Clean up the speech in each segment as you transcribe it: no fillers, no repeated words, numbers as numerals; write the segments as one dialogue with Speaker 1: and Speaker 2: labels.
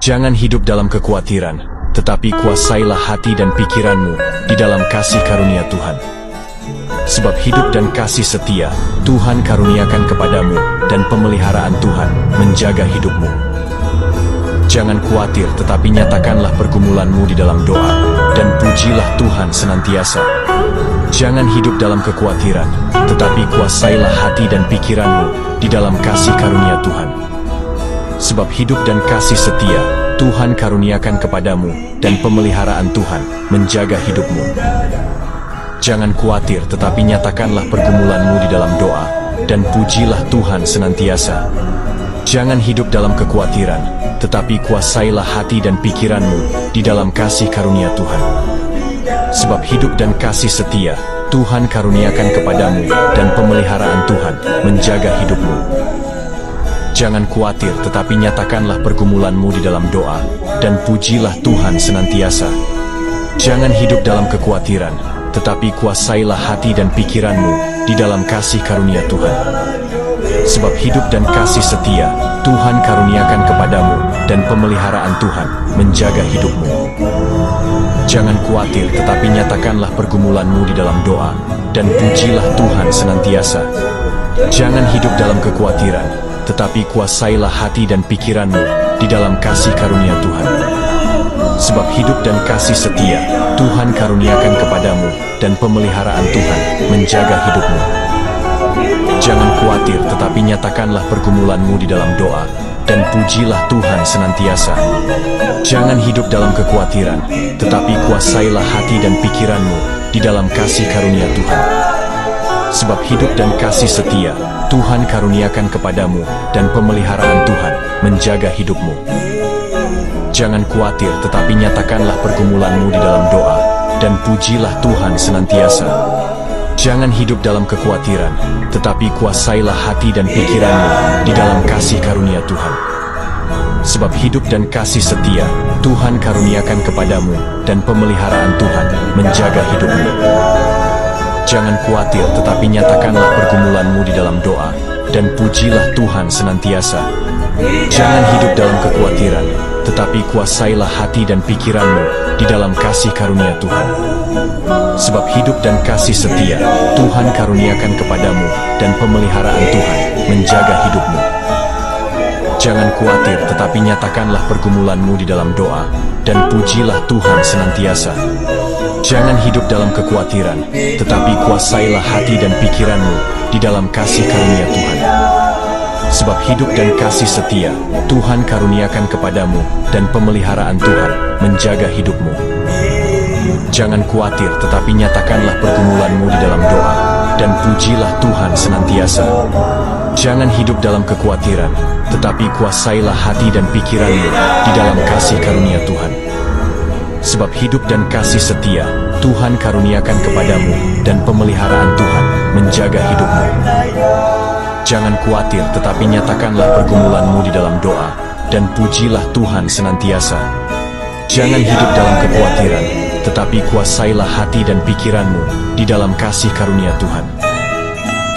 Speaker 1: Jangan hidup dalam kekhawatiran, tetapi kuasailah hati dan pikiranmu di dalam kasih karunia Tuhan. Sebab hidup dan kasih setia Tuhan karuniakan kepadamu, dan pemeliharaan Tuhan menjaga hidupmu. Jangan khawatir, tetapi nyatakanlah pergumulanmu di dalam doa, dan pujilah Tuhan senantiasa. Jangan hidup dalam kekhawatiran, tetapi kuasailah hati dan pikiranmu di dalam kasih karunia Tuhan. Sebab hidup dan kasih setia Tuhan karuniakan kepadamu, dan pemeliharaan Tuhan menjaga hidupmu. Jangan khawatir, tetapi nyatakanlah pergumulanmu di dalam doa, dan pujilah Tuhan senantiasa. Jangan hidup dalam kekhawatiran, tetapi kuasailah hati dan pikiranmu di dalam kasih karunia Tuhan. Sebab hidup dan kasih setia Tuhan karuniakan kepadamu, dan pemeliharaan Tuhan menjaga hidupmu. Jangan khawatir, tetapi nyatakanlah pergumulanmu di dalam doa, dan pujilah Tuhan senantiasa. Jangan hidup dalam kekhawatiran, tetapi kuasailah hati dan pikiranmu di dalam kasih karunia Tuhan. Sebab hidup dan kasih setia Tuhan karuniakan kepadamu, dan pemeliharaan Tuhan menjaga hidupmu. Jangan khawatir, tetapi nyatakanlah pergumulanmu di dalam doa, dan pujilah Tuhan senantiasa. Jangan hidup dalam kekhawatiran, tetapi kuasailah hati dan pikiranmu di dalam kasih karunia Tuhan. Sebab hidup dan kasih setia Tuhan karuniakan kepadamu, dan pemeliharaan Tuhan menjaga hidupmu. Jangan khawatir, tetapi nyatakanlah pergumulanmu di dalam doa, dan pujilah Tuhan senantiasa. Jangan hidup dalam kekhawatiran, tetapi kuasailah hati dan pikiranmu di dalam kasih karunia Tuhan. Sebab hidup dan kasih setia Tuhan karuniakan kepadamu, dan pemeliharaan Tuhan menjaga hidupmu. Jangan khawatir, tetapi nyatakanlah pergumulanmu di dalam doa, dan pujilah Tuhan senantiasa. Jangan hidup dalam kekhawatiran, tetapi kuasailah hati dan pikiranmu di dalam kasih karunia Tuhan. Sebab hidup dan kasih setia Tuhan karuniakan kepadamu, dan pemeliharaan Tuhan menjaga hidupmu. Jangan khawatir, tetapi nyatakanlah pergumulanmu di dalam doa, dan pujilah Tuhan senantiasa. Jangan hidup dalam kekhawatiran, tetapi kuasailah hati dan pikiranmu di dalam kasih karunia Tuhan. Sebab hidup dan kasih setia Tuhan karuniakan kepadamu, dan pemeliharaan Tuhan menjaga hidupmu. Jangan khawatir, tetapi nyatakanlah pergumulanmu di dalam doa, dan pujilah Tuhan senantiasa. Jangan hidup dalam kekhawatiran, tetapi kuasailah hati dan pikiranmu di dalam kasih karunia Tuhan. Sebab hidup dan kasih setia Tuhan karuniakan kepadamu, dan pemeliharaan Tuhan menjaga hidupmu. Jangan khawatir, tetapi nyatakanlah pergumulanmu di dalam doa, dan pujilah Tuhan senantiasa. Jangan hidup dalam kekhawatiran, tetapi kuasailah hati dan pikiranmu di dalam kasih karunia Tuhan. Sebab hidup dan kasih setia Tuhan karuniakan kepadamu, dan pemeliharaan Tuhan menjaga hidupmu. Jangan khawatir, tetapi nyatakanlah pergumulanmu di dalam doa, dan pujilah Tuhan senantiasa. Jangan hidup dalam kekhawatiran, tetapi kuasailah hati dan pikiranmu di dalam kasih karunia Tuhan.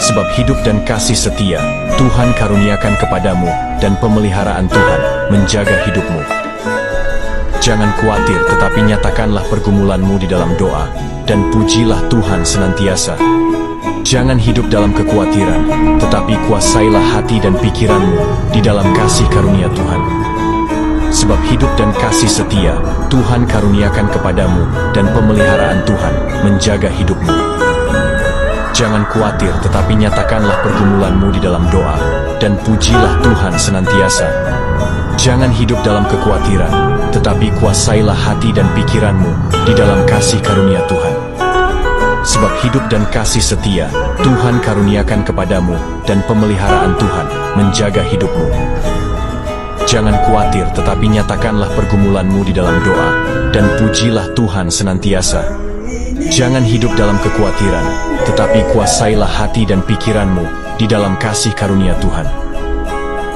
Speaker 1: Sebab hidup dan kasih setia Tuhan karuniakan kepadamu, dan pemeliharaan Tuhan menjaga hidupmu. Jangan khawatir, tetapi nyatakanlah pergumulanmu di dalam doa, dan pujilah Tuhan senantiasa. Jangan hidup dalam kekhawatiran, tetapi kuasailah hati dan pikiranmu di dalam kasih karunia Tuhan. Sebab hidup dan kasih setia Tuhan karuniakan kepadamu, dan pemeliharaan Tuhan menjaga hidupmu. Jangan khawatir, tetapi nyatakanlah pergumulanmu di dalam doa, dan pujilah Tuhan senantiasa. Jangan hidup dalam kekhawatiran, tetapi kuasailah hati dan pikiranmu di dalam kasih karunia Tuhan. Sebab hidup dan kasih setia Tuhan karuniakan kepadamu, dan pemeliharaan Tuhan menjaga hidupmu. Jangan khawatir, tetapi nyatakanlah pergumulanmu di dalam doa, dan pujilah Tuhan senantiasa. Jangan hidup dalam kekhawatiran, tetapi kuasailah hati dan pikiranmu di dalam kasih karunia Tuhan.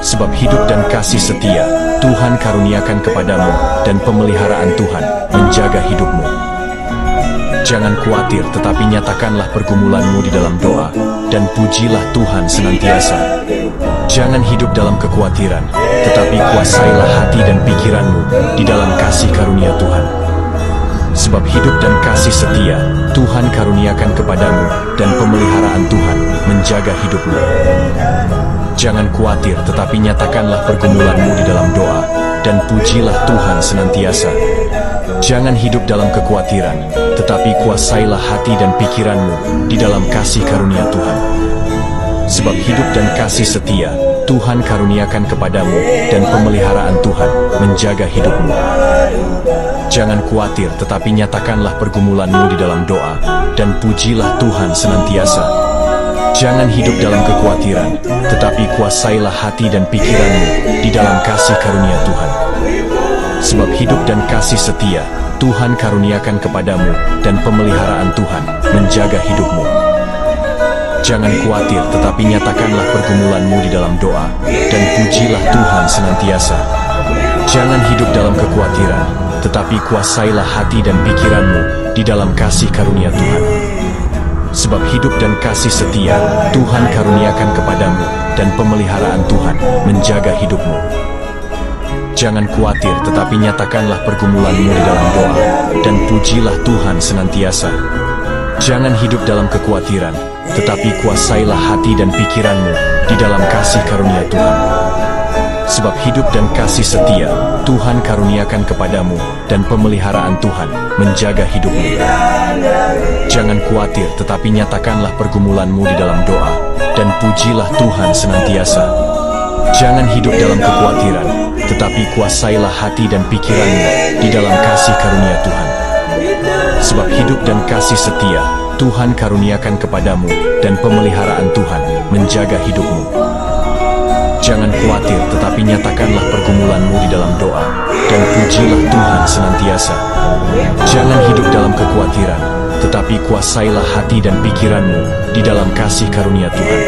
Speaker 1: Sebab hidup dan kasih setia Tuhan karuniakan kepadamu, dan pemeliharaan Tuhan menjaga hidupmu. Jangan khawatir, tetapi nyatakanlah pergumulanmu di dalam doa, dan pujilah Tuhan senantiasa. Jangan hidup dalam kekhawatiran, tetapi kuasailah hati dan pikiranmu di dalam kasih karunia Tuhan. Sebab hidup dan kasih setia Tuhan karuniakan kepadamu, dan pemeliharaan Tuhan menjaga hidupmu. Jangan khawatir, tetapi nyatakanlah pergumulanmu di dalam doa, dan pujilah Tuhan senantiasa. Jangan hidup dalam kekhawatiran, tetapi kuasailah hati dan pikiranmu di dalam kasih karunia Tuhan. Sebab hidup dan kasih setia Tuhan karuniakan kepadamu, dan pemeliharaan Tuhan menjaga hidupmu. Jangan khawatir, tetapi nyatakanlah pergumulanmu di dalam doa, dan pujilah Tuhan senantiasa. Jangan hidup dalam kekhawatiran, tetapi kuasailah hati dan pikiranmu di dalam kasih karunia Tuhan. Sebab hidup dan kasih setia Tuhan karuniakan kepadamu, dan pemeliharaan Tuhan menjaga hidupmu. Jangan khawatir, tetapi nyatakanlah pergumulanmu di dalam doa, dan pujilah Tuhan senantiasa. Jangan hidup dalam kekhawatiran, tetapi kuasailah hati dan pikiranmu di dalam kasih karunia Tuhan. Sebab hidup dan kasih setia Tuhan karuniakan kepadamu, dan pemeliharaan Tuhan menjaga hidupmu. Jangan khawatir, tetapi nyatakanlah pergumulanmu di dalam doa, dan pujilah Tuhan senantiasa. Jangan hidup dalam kekhawatiran, tetapi kuasailah hati dan pikiranmu di dalam kasih karunia Tuhan. Sebab hidup dan kasih setia Tuhan karuniakan kepadamu, dan pemeliharaan Tuhan menjaga hidupmu. Jangan khawatir, tetapi nyatakanlah pergumulanmu di dalam doa, dan pujilah Tuhan senantiasa. Jangan hidup dalam kekhawatiran, tetapi kuasailah hati dan pikiranmu di dalam kasih karunia Tuhan. Sebab hidup dan kasih setia Tuhan karuniakan kepadamu, dan pemeliharaan Tuhan menjaga hidupmu. Jangan khawatir, tetapi nyatakanlah pergumulanmu di dalam doa, dan pujilah Tuhan senantiasa. Jangan hidup dalam kekhawatiran, tetapi kuasailah hati dan pikiranmu di dalam kasih karunia Tuhan.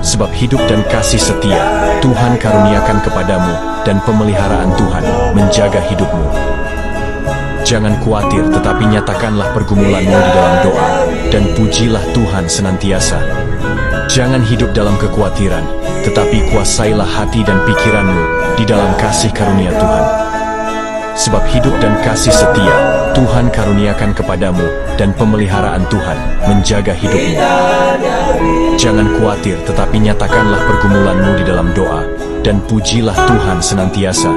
Speaker 1: Sebab hidup dan kasih setia Tuhan karuniakan kepadamu, dan pemeliharaan Tuhan menjaga hidupmu. Jangan khawatir, tetapi nyatakanlah pergumulanmu di dalam doa, dan pujilah Tuhan senantiasa. Jangan hidup dalam kekhawatiran, tetapi kuasailah hati dan pikiranmu di dalam kasih karunia Tuhan. Sebab hidup dan kasih setia Tuhan karuniakan kepadamu, dan pemeliharaan Tuhan menjaga hidupmu. Jangan khawatir, tetapi nyatakanlah pergumulanmu di dalam doa, dan pujilah Tuhan senantiasa.